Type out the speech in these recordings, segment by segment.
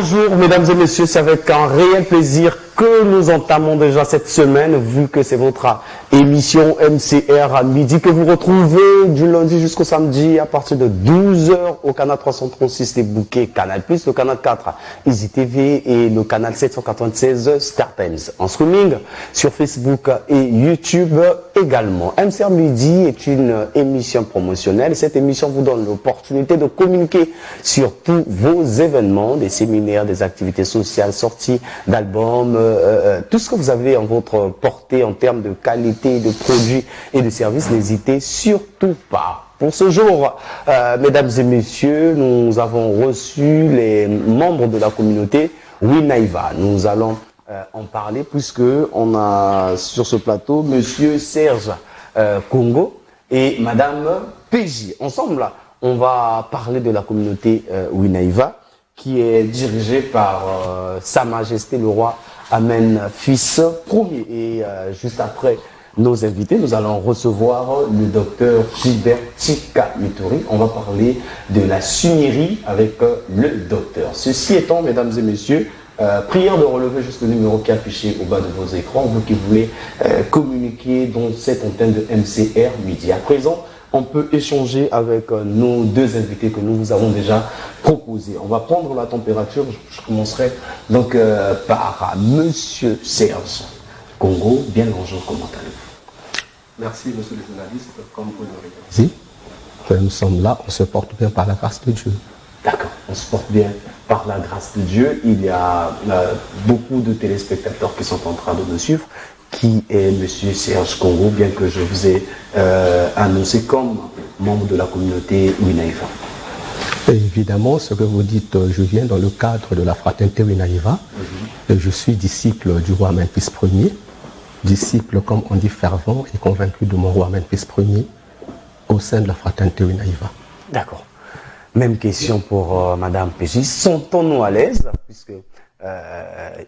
Bonjour mesdames et messieurs, c'est avec un réel plaisir que nous entamons déjà cette semaine, vu que c'est votre émission MCR à midi que vous retrouvez du lundi jusqu'au samedi à partir de 12 h au canal 336 des bouquets, Canal+, le canal 4 Easy TV et le canal 796 Star Times. En streaming sur Facebook et YouTube également. MCR Midi est une émission promotionnelle. Cette émission vous donne l'opportunité de communiquer sur tous vos événements, des séminaires, des activités sociales, sorties d'albums, tout ce que vous avez en votre portée en termes de qualité, de produits et de services, n'hésitez surtout pas. Pour ce jour, mesdames et messieurs, nous avons reçu les membres de la communauté Winaiva. Nous allons en parler puisque on a sur ce plateau Monsieur Serge Congo et Madame PJ. Ensemble, on va parler de la communauté Winaiva qui est dirigée par Sa Majesté le Roi Amen Fils Premier. Et juste après nos invités, nous allons recevoir le docteur Gilbert Chika Mituri. On va parler de la sunierie avec le docteur. Ceci étant, mesdames et messieurs, prière de relever juste le numéro qui est affiché au bas de vos écrans, vous qui voulez communiquer dans cette antenne de MCR Midi. À présent, on peut échanger avec nos deux invités que nous vous avons déjà proposés. On va prendre la température. Je commencerai donc par Monsieur Serge Congo. Bien le bonjour, comment allez-vous? Merci, monsieur le journaliste. Comme vous l'aurez dit, nous sommes là, on se porte bien par la grâce de Dieu. D'accord, on se porte bien par la grâce de Dieu. Il y a beaucoup de téléspectateurs qui sont en train de nous suivre. Qui est Monsieur Serge Congo, bien que je vous ai annoncé comme membre de la communauté Winaiva? Évidemment, ce que vous dites, je viens dans le cadre de la fraternité Winaiva. Je suis disciple du roi Amen Fils Premier, disciple, comme on dit, fervent et convaincu de mon roi Amen Fils Premier au sein de la fraternité Winaiva. D'accord. Même question pour Madame PJ. Sentons-nous à l'aise, puisque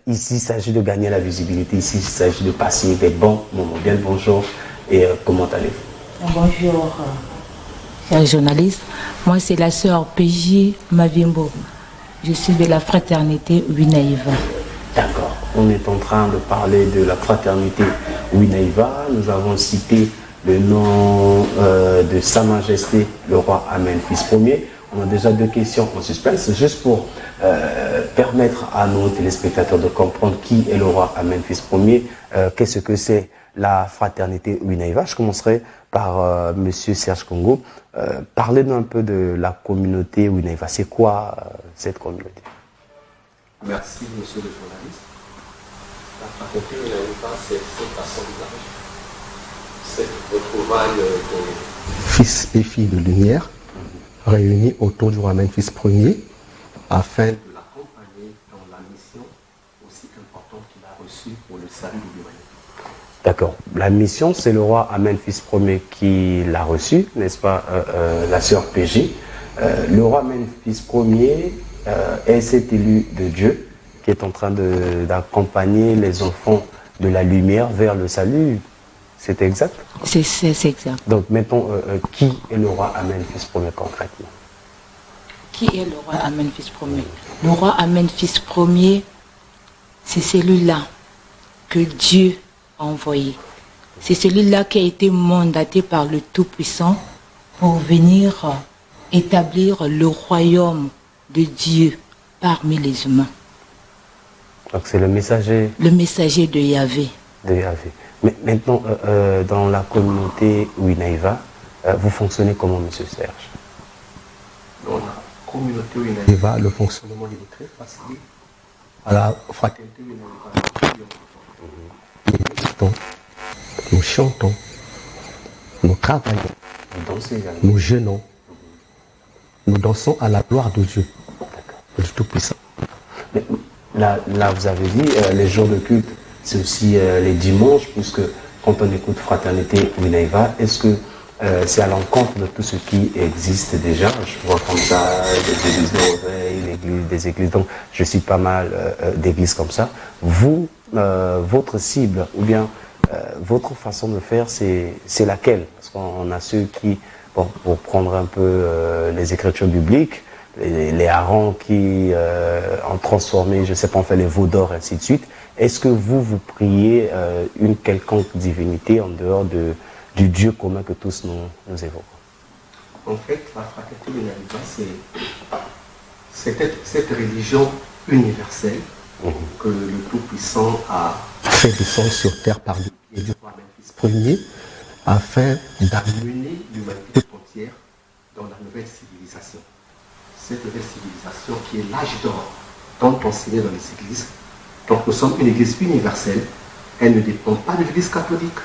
ici, il s'agit de gagner la visibilité. Ici, il s'agit de passer des bons moments. Bien le bonjour et comment allez-vous? Bonjour, chers journalistes. Moi, c'est la sœur PJ Mavimbo. Je suis de la fraternité Winaiva. D'accord. On est en train de parler de la fraternité Winaiva. Nous avons cité le nom de Sa Majesté le Roi Amen Fils Premier. On a déjà deux questions en suspense, juste pour permettre à nos téléspectateurs de comprendre qui est le roi Amen Fils Premier, qu'est-ce que c'est la fraternité Winaiva. Je commencerai par Monsieur Serge Congo. Parlez-nous un peu de la communauté Winaiva. C'est quoi cette communauté? Merci, monsieur le journaliste. La fraternité Winaiva, c'est cette assemblage, cette retrouvaille de fils et filles de lumière réunis autour du roi Amen Fils Premier afin de l'accompagner dans la mission aussi importante qu'il a reçue pour le salut de l'humanité. D'accord. La mission, c'est le roi Amen Fils Premier qui l'a reçue, n'est-ce pas, la sœur PJ. Le roi Amen Fils Premier est cet élu de Dieu qui est en train d'accompagner les enfants de la lumière vers le salut. C'est exact? C'est exact. Donc, mettons, qui est le roi Amen Fils Premier concrètement? Qui est le roi Amen Fils Premier? Le roi Amen Fils Premier, c'est celui-là que Dieu a envoyé. C'est celui-là qui a été mandaté par le Tout-Puissant pour venir établir le royaume de Dieu parmi les humains. Donc, c'est le messager? Le messager de Yahvé. De Yahvé. Mais maintenant, dans la communauté Winaiva, vous fonctionnez comment, Monsieur Serge? Dans la communauté Winaiva, le fonctionnement est très facile. À la fraternité Winaiva, nous chantons, nous travaillons, nous jeûnons, nous dansons à la gloire de Dieu, du Tout-Puissant. Là, vous avez dit, les jours de culte, c'est aussi les dimanches, puisque quand on écoute Fraternité Winaiva, est-ce que c'est à l'encontre de tout ce qui existe déjà? Je vois comme ça des églises de réveil, des églises, donc je cite pas mal d'églises comme ça. Vous, votre cible, ou bien votre façon de faire, c'est laquelle? Parce qu'on a ceux qui, bon, pour prendre un peu les écritures bibliques, les harengs qui ont transformé, je ne sais pas, en fait les veaux d'or, ainsi de suite. Est-ce que vous priez une quelconque divinité en dehors du Dieu commun que tous nous évoquons? En fait, la fraternité Wenaliva, c'est cette religion universelle que le Tout-Puissant a fait descendre sur terre par le biais du roi Memphis Ier afin d'amener l'humanité entière dans la nouvelle civilisation. Cette nouvelle civilisation qui est l'âge d'or, tant enseigné dans les églises. Donc nous sommes une église universelle. Elle ne dépend pas de l'église catholique,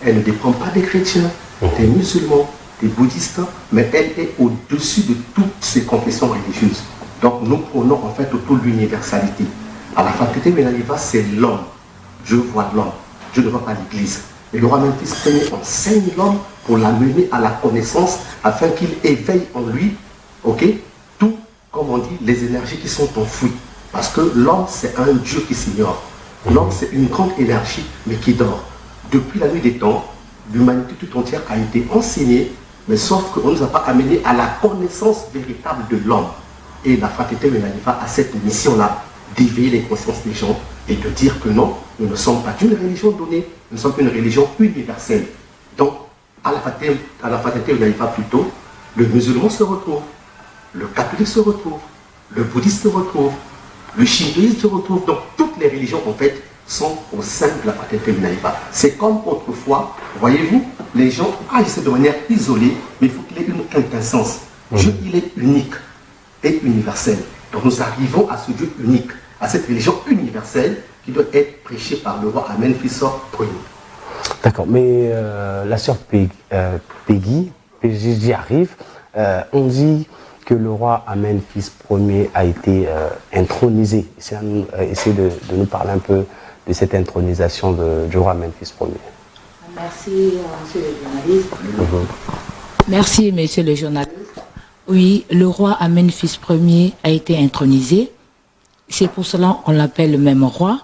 elle ne dépend pas des chrétiens, des musulmans, des bouddhistes, mais elle est au-dessus de toutes ces confessions religieuses. Donc nous prenons en fait autour de l'universalité. À la fraternité Wenaliva, c'est l'homme. Dieu voit l'homme. Dieu ne voit pas l'église. Et le roi Memphis Ier enseigne l'homme pour l'amener à la connaissance afin qu'il éveille en lui, tout, comme on dit, les énergies qui sont enfouies. Parce que l'homme, c'est un Dieu qui s'ignore. L'homme, c'est une grande énergie, mais qui dort. Depuis la nuit des temps, l'humanité tout entière a été enseignée, mais sauf qu'on ne nous a pas amené à la connaissance véritable de l'homme. Et la fraternité Wenaliva a cette mission-là, d'éveiller les consciences des gens et de dire que non, nous ne sommes pas d'une religion donnée, nous sommes une religion universelle. Donc, à la fraternité Wenaliva plutôt, le musulman se retrouve, le catholique se retrouve, le bouddhiste se retrouve, le shintoïsme se retrouve. Donc, toutes les religions, en fait, sont au sein de la fraternité Wenaliva. C'est comme autrefois, voyez-vous, les gens agissent de manière isolée, mais il faut qu'il y ait une quintessence. Dieu, il est unique et universel. Donc nous arrivons à ce Dieu unique, à cette religion universelle qui doit être prêchée par le roi Memphis Ier. D'accord, mais la sœur Peggy, j'y arrive, on dit que le roi Memphis Ier a été intronisé. Essayez de nous parler un peu de cette intronisation du roi Memphis Ier. Merci, monsieur le journaliste. Merci, monsieur le journaliste. Oui, le roi Memphis Ier a été intronisé. C'est pour cela qu'on l'appelle le même roi,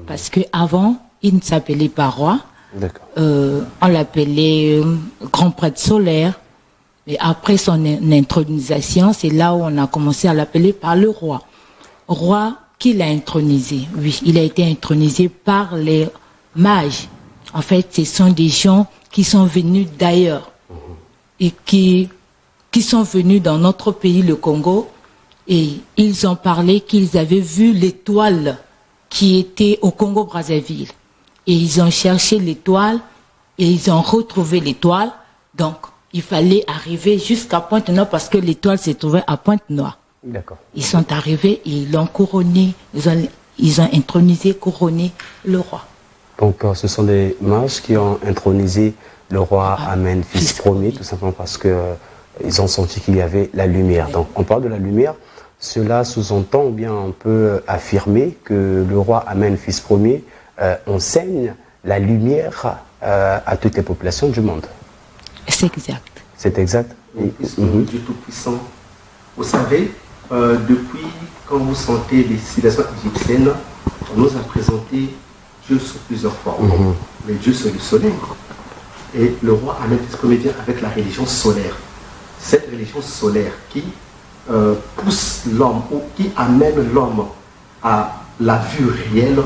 parce qu'avant, il ne s'appelait pas roi. On l'appelait grand prêtre solaire. Et après son intronisation, c'est là où on a commencé à l'appeler par le roi. Roi qui l'a intronisé. Oui, il a été intronisé par les mages. En fait, ce sont des gens qui sont venus d'ailleurs et qui sont venus dans notre pays, le Congo, et ils ont parlé qu'ils avaient vu l'étoile qui était au Congo-Brazzaville. Et ils ont cherché l'étoile et ils ont retrouvé l'étoile. Donc, il fallait arriver jusqu'à Pointe-Noire parce que l'étoile se trouvait à Pointe-Noire. D'accord. Ils sont arrivés et ils l'ont couronné, ils ont intronisé, couronné le roi. Donc, ce sont des mages qui ont intronisé le roi Memphis Ier, tout simplement parce que ils ont senti qu'il y avait la lumière. Donc, on parle de la lumière. Cela sous-entend, ou bien on peut affirmer que le roi Memphis Ier enseigne la lumière à toutes les populations du monde. C'est exact. C'est exact. Dieu Tout-Puissant. Vous savez, depuis quand vous sentez les civilisations égyptiennes, on nous a présenté Dieu sous plusieurs formes. Mais Dieu, c'est le soleil. Et le roi Memphis Ier vient avec la religion solaire. Cette religion solaire qui pousse l'homme ou qui amène l'homme à la vue réelle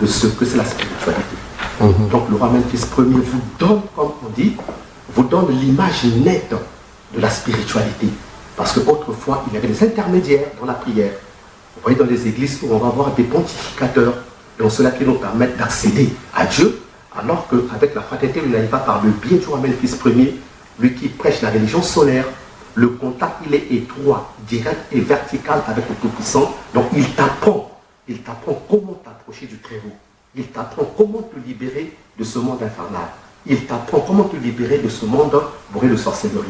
de ce que c'est la spiritualité. Donc le roi Memphis Ier vous donne, comme on dit, vous donne l'image nette de la spiritualité. Parce qu'autrefois, il y avait des intermédiaires dans la prière. Vous voyez dans les églises où on va avoir des pontificateurs, et cela qui nous permettent d'accéder à Dieu, alors qu'avec la fraternité Wenaliva, par le biais du roi Memphis Ier, lui qui prêche la religion solaire, le contact il est étroit, direct et vertical avec le Tout-Puissant. Donc il t'apprend comment t'approcher du Très-Haut. Il t'apprend comment te libérer de ce monde infernal. Il t'apprend comment te libérer de ce monde bourré de sorcellerie.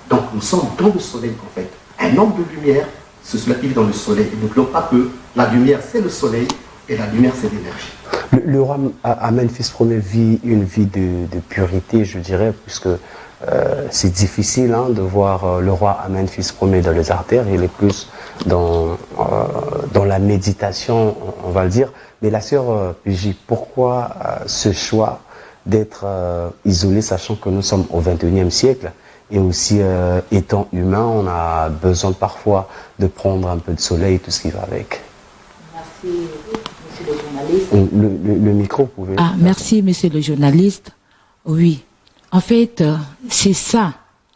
Donc nous sommes dans le soleil en fait. Un homme de lumière, c'est celui qui vit dans le soleil. Et n'oublions pas que la lumière c'est le soleil et la lumière c'est l'énergie. Le roi Memphis Ier vit une vie de pureté, je dirais, puisque c'est difficile de voir le roi Memphis Ier dans les artères. Il est plus dans la méditation, on va le dire. Mais la sœur Peggy, pourquoi ce choix d'être isolé, sachant que nous sommes au XXIe siècle Et aussi, étant humain, on a besoin parfois de prendre un peu de soleil, tout ce qui va avec. Merci, monsieur le journaliste. Le micro, vous pouvez... Ah, merci, monsieur le journaliste. Oui, en fait, c'est ça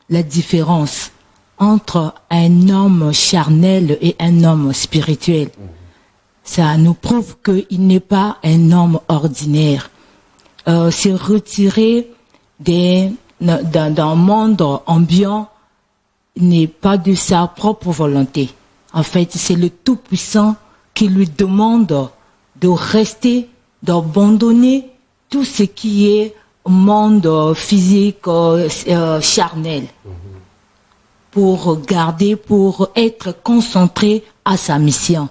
la différence entre un homme charnel et un homme spirituel. Ça nous prouve qu'il n'est pas un homme ordinaire. Se retirer d'un monde ambiant n'est pas de sa propre volonté. En fait, c'est le Tout-Puissant qui lui demande de rester, d'abandonner tout ce qui est monde physique, charnel, pour garder, pour être concentré à sa mission.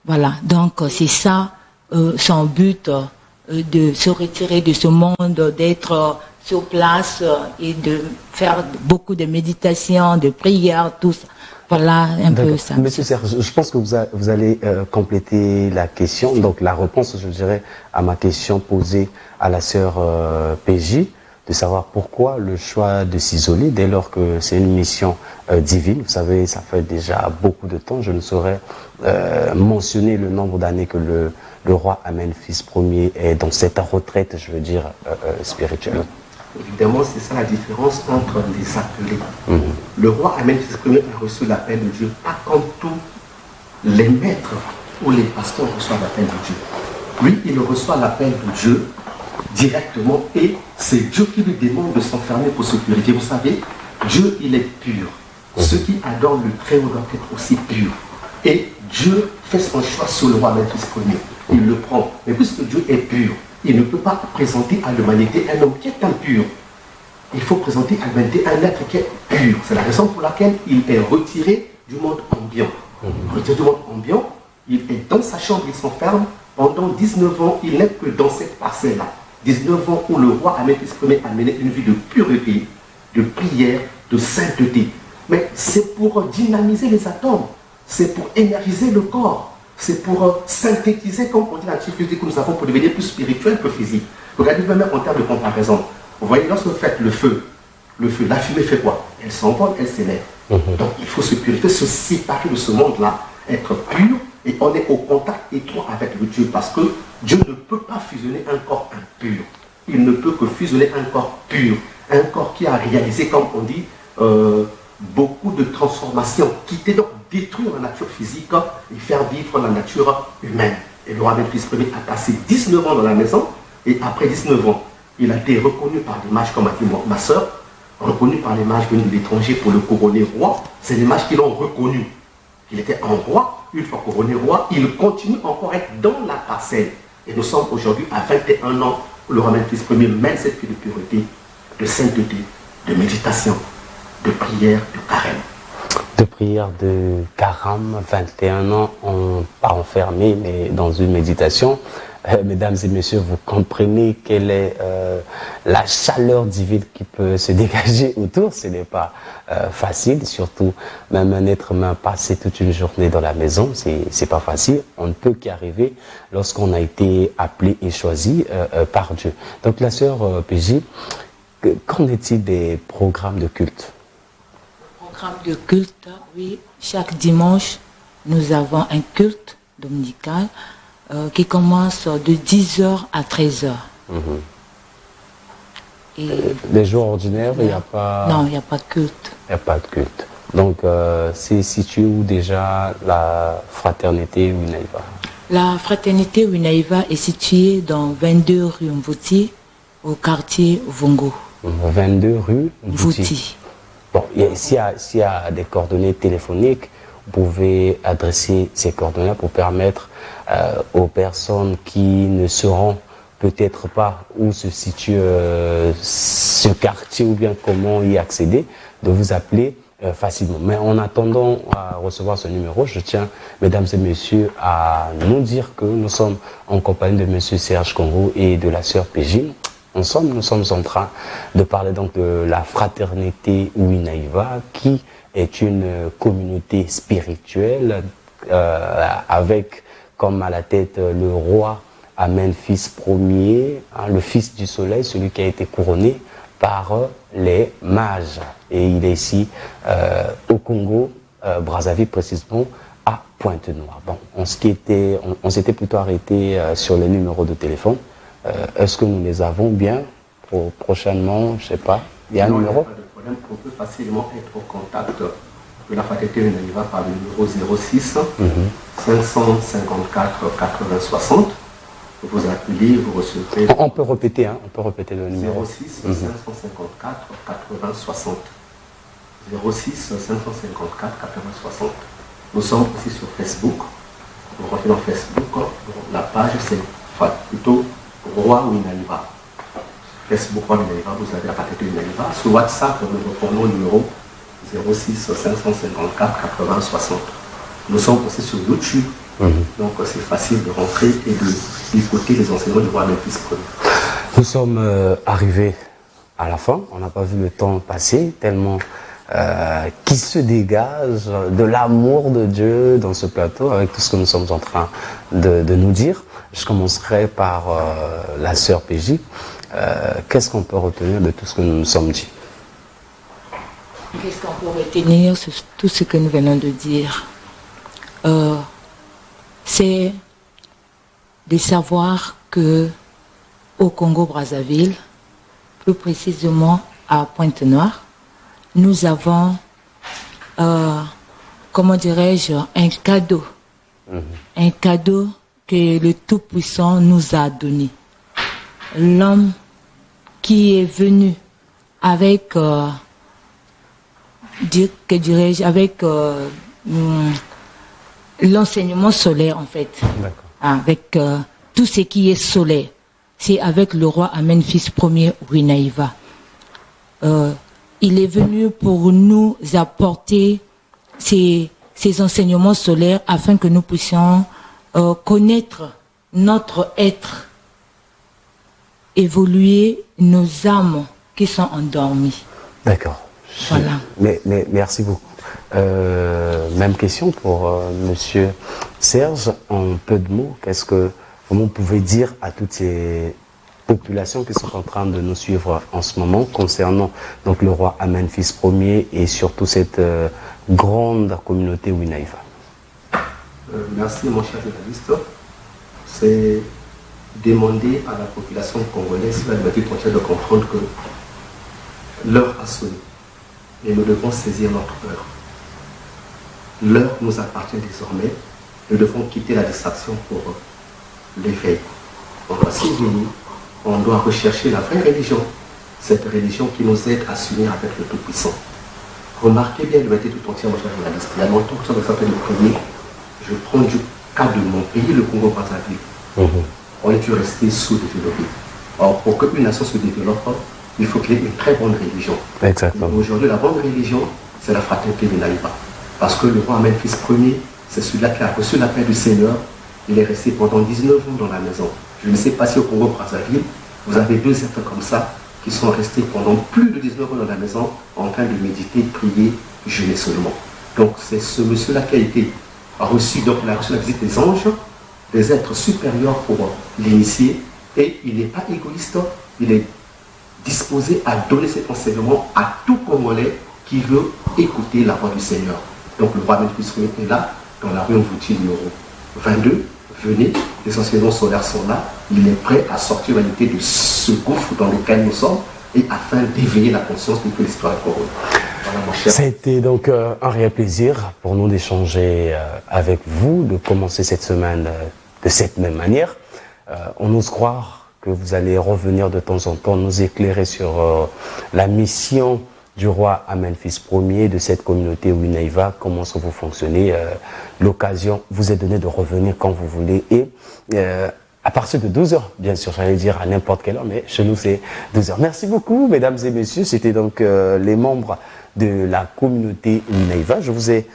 Voilà, donc c'est ça son but, de se retirer de ce monde, d'être sur place et de faire beaucoup de méditation, de prière, tout ça. Voilà un peu ça. Monsieur Serge, je pense que vous allez compléter la question, donc la réponse, je dirais, à ma question posée à la sœur PJ, de savoir pourquoi le choix de s'isoler dès lors que c'est une mission divine. Vous savez, ça fait déjà beaucoup de temps, je ne saurais mentionner le nombre d'années que le roi Amen, fils premier, est dans cette retraite, je veux dire, spirituelle. Évidemment, c'est ça la différence entre les appelés. Le roi Amen, fils premier, a reçu l'appel de Dieu, pas comme tous les maîtres ou les pasteurs reçoivent l'appel de Dieu. Lui, il reçoit l'appel de Dieu directement et c'est Dieu qui lui demande de s'enfermer pour se purifier. Vous savez, Dieu, il est pur. Ceux qui adorent le Très-Haut doivent être aussi purs. Et Dieu fait son choix sur le roi Amen, fils premier. Il le prend. Mais puisque Dieu est pur, il ne peut pas présenter à l'humanité un homme qui est impur. Il faut présenter à l'humanité un être qui est pur. C'est la raison pour laquelle il est retiré du monde ambiant. Retiré du monde ambiant, il est dans sa chambre, il s'enferme. Pendant 19 ans, il n'est que dans cette parcelle-là. 19 ans où le roi Amen, fils premier, a mené une vie de pureté, de prière, de sainteté. Mais c'est pour dynamiser les atomes, c'est pour énergiser le corps. C'est pour synthétiser, comme on dit, la physique que nous avons pour devenir plus spirituel que physique. Regardez même en termes de comparaison. Vous voyez, lorsque vous faites le feu, la fumée fait quoi? Elle s'envole, elle s'élève. Donc il faut se purifier, se séparer de ce monde-là, être pur, et on est au contact étroit avec le Dieu, parce que Dieu ne peut pas fusionner un corps impur. Il ne peut que fusionner un corps pur, un corps qui a réalisé, comme on dit, beaucoup de transformations, quitter donc détruire la nature physique et faire vivre la nature humaine. Et le roi Amen, fils premier, a passé 19 ans dans la maison, et après 19 ans, il a été reconnu par des mages, comme a dit ma soeur, reconnu par les mages venus de l'étranger pour le couronner roi. C'est les mages qui l'ont reconnu. Il était un roi, une fois couronné roi, il continue encore à être dans la parcelle. Et nous sommes aujourd'hui à 21 ans où le roi Amen, fils premier, mène cette vie de pureté, de sainteté, de méditation, de prière, de carême. De prière de carême, 21 ans, pas enfermé, mais dans une méditation. Mesdames et messieurs, vous comprenez quelle est la chaleur divine qui peut se dégager autour. Ce n'est pas facile, surtout même un être humain passer toute une journée dans la maison, c'est pas facile. On ne peut qu'y arriver lorsqu'on a été appelé et choisi par Dieu. Donc la sœur PJ, qu'en est-il des programmes de culte? Programme de culte, oui. Chaque dimanche, nous avons un culte dominical qui commence de 10h à 13h. Et les jours ordinaires, il n'y a pas... Non, il n'y a pas de culte. Il n'y a pas de culte. Donc, c'est situé où déjà la fraternité Winaïva? La fraternité Winaïva est située dans 22 rue Mvouti, au quartier Vongo. 22 rue Mvouti. Bon, s'il y a des coordonnées téléphoniques, vous pouvez adresser ces coordonnées pour permettre aux personnes qui ne sauront peut-être pas où se situe ce quartier ou bien comment y accéder, de vous appeler facilement. Mais en attendant à recevoir ce numéro, je tiens, mesdames et messieurs, à nous dire que nous sommes en compagnie de monsieur Serge Congo et de la sœur Pégine. Nous sommes en train de parler donc de la fraternité Winaïva, qui est une communauté spirituelle avec comme à la tête le roi Amen, fils premier, hein, le fils du soleil, celui qui a été couronné par les mages. Et il est ici au Congo, Brazzaville précisément, à Pointe-Noire. Bon, on s'était plutôt arrêté sur les numéros de téléphone. Est-ce que nous les avons bien pour prochainement, je ne sais pas, il y a un numéro? Pas de problème, on peut facilement être au contact de la faculté Unaniva par le numéro 06 554 80 60. Vous appelez, vous recevez. On peut répéter, hein, on peut répéter le numéro. 06 554 80 60. 06 554 80 60. Nous sommes aussi sur Facebook. Vous rentrez dans Facebook, la page c'est plutôt Roi Unaniva. Facebook Roi Unaniva, vous avez la faculté Unaniva. Sur WhatsApp, nous reprenons le numéro 06 554 80 60. Nous sommes aussi sur YouTube. Donc c'est facile de rentrer et d'écouter les enseignements du roi Memphis Ier. Nous sommes arrivés à la fin, on n'a pas vu le temps passer, tellement qui se dégage de l'amour de Dieu dans ce plateau avec tout ce que nous sommes en train de nous dire. Je commencerai par la sœur PJ. Qu'est-ce qu'on peut retenir de tout ce que nous nous sommes dit? Qu'est-ce qu'on peut retenir sur tout ce que nous venons de dire? C'est de savoir que au Congo-Brazzaville, plus précisément à Pointe-Noire, nous avons, comment dirais-je, un cadeau. Un cadeau que le Tout-Puissant nous a donné. L'homme qui est venu avec, que dirais-je, avec l'enseignement solaire, en fait. Avec tout ce qui est solaire. C'est avec le roi Amen, fils premier, Winaïva. Il est venu pour nous apporter ces enseignements solaires afin que nous puissions connaître notre être, évoluer nos âmes qui sont endormies. D'accord. Voilà. Mais merci beaucoup. Même question pour Monsieur Serge, en peu de mots, comment vous pouvez dire à toutes ces populations qui sont en train de nous suivre en ce moment concernant donc le roi Amen, fils premier, et surtout cette grande communauté Winaïva? Merci mon cher journaliste. C'est demander à la population congolaise, la liberté entière, de comprendre que l'heure a sonné et nous devons saisir notre heure. L'heure nous appartient désormais. Nous devons quitter la distraction pour l'éveil. On doit s'éveiller, on doit rechercher la vraie religion, cette religion qui nous aide à s'unir avec le Tout-Puissant. Remarquez bien l'humanité tout entière, mon cher journaliste. Il y a longtemps que ça fait le premier. Je prends du cas de mon pays, le Congo-Brazzaville. On est resté sous-développé. Or, pour qu'une nation se développe, il faut qu'il y ait une très bonne religion. Exactement. Aujourd'hui, la bonne religion, c'est la fraternité de Naïva. Parce que le roi Amen, fils premier, c'est celui-là qui a reçu la paix du Seigneur. Il est resté pendant 19 ans dans la maison. Je ne sais pas si au Congo-Brazzaville, vous avez deux êtres comme ça qui sont restés pendant plus de 19 ans dans la maison en train de méditer, prier, jeûner seulement. Donc c'est ce monsieur-là qui a été reçu, donc il a reçu la visite des anges, des êtres supérieurs pour l'initier, et il n'est pas égoïste, il est disposé à donner cet enseignement à tout Congolais qui veut écouter la voix du Seigneur. Donc le roi Memphis est là, dans la rue Mvouti numéro 22. Venez, les enseignements solaires sont là. Il est prêt à sortir l'humanité de ce gouffre dans lequel nous sommes et afin d'éveiller la conscience de toute l'histoire de Congo. Ça a été donc un réel plaisir pour nous d'échanger avec vous, de commencer cette semaine de cette même manière. On ose croire que vous allez revenir de temps en temps nous éclairer sur la mission du roi Amen, fils premier, de cette communauté Winaïva, comment ça vous fonctionnez. L'occasion vous est donnée de revenir quand vous voulez et à partir de 12h, bien sûr, j'allais dire à n'importe quelle heure, mais chez nous c'est 12h. Merci beaucoup, mesdames et messieurs. C'était donc les membres de la communauté Winaïva. Je vous ai